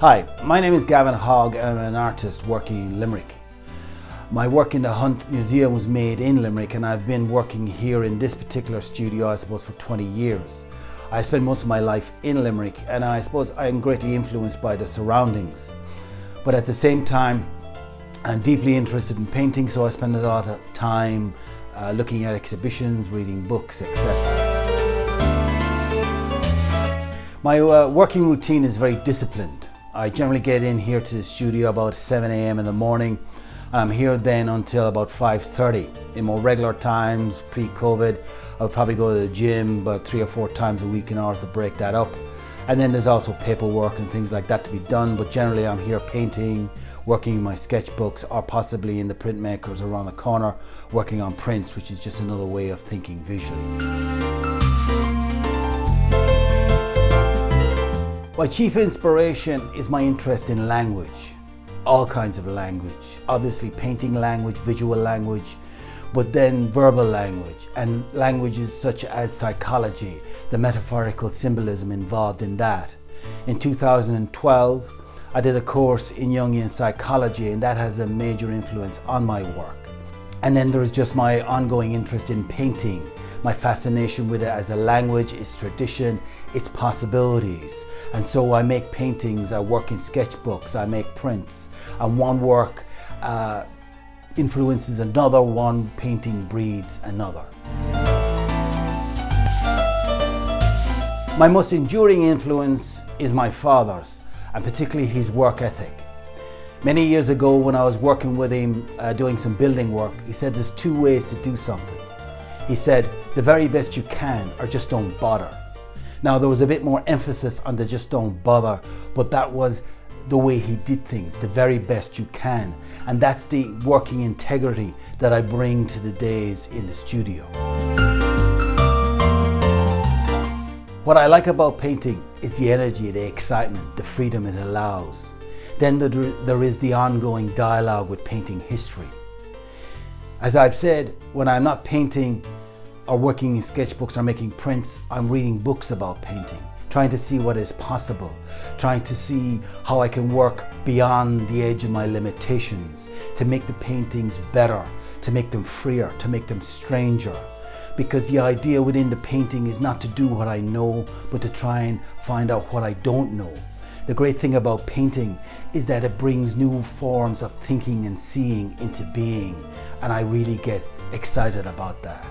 Hi, my name is Gavin Hogg and I'm an artist working in Limerick. My work in the Hunt Museum was made in Limerick, and I've been working here in this particular studio, I suppose, for 20 years. I spent most of my life in Limerick, and I suppose I'm greatly influenced by the surroundings. But at the same time, I'm deeply interested in painting, so I spend a lot of time looking at exhibitions, reading books, etc. My working routine is very disciplined. I generally get in here to the studio about 7 a.m. in the morning, and I'm here then until about 5:30. In more regular times, pre-COVID, I would probably go to the gym about 3 or 4 times a week in order to break that up. And then there's also paperwork and things like that to be done, but generally I'm here painting, working in my sketchbooks, or possibly in the printmakers around the corner, working on prints, which is just another way of thinking visually. My chief inspiration is my interest in language, all kinds of language. Obviously painting language, visual language, but then verbal language and languages such as psychology, the metaphorical symbolism involved in that. In 2012, I did a course in Jungian psychology, and that has a major influence on my work. And then there's just my ongoing interest in painting, my fascination with it as a language, its tradition, its possibilities. And so I make paintings, I work in sketchbooks, I make prints, and one work influences another, one painting breeds another. My most enduring influence is my father's, and particularly his work ethic. Many years ago, when I was working with him doing some building work, he said there's 2 ways to do something. He said, the very best you can, or just don't bother. Now, there was a bit more emphasis on the just don't bother, but that was the way he did things, the very best you can. And that's the working integrity that I bring to the days in the studio. What I like about painting is the energy, the excitement, the freedom it allows. Then there is the ongoing dialogue with painting history. As I've said, when I'm not painting or working in sketchbooks or making prints, I'm reading books about painting, trying to see what is possible, trying to see how I can work beyond the edge of my limitations, to make the paintings better, to make them freer, to make them stranger. Because the idea within the painting is not to do what I know, but to try and find out what I don't know. The great thing about painting is that it brings new forms of thinking and seeing into being, and I really get excited about that.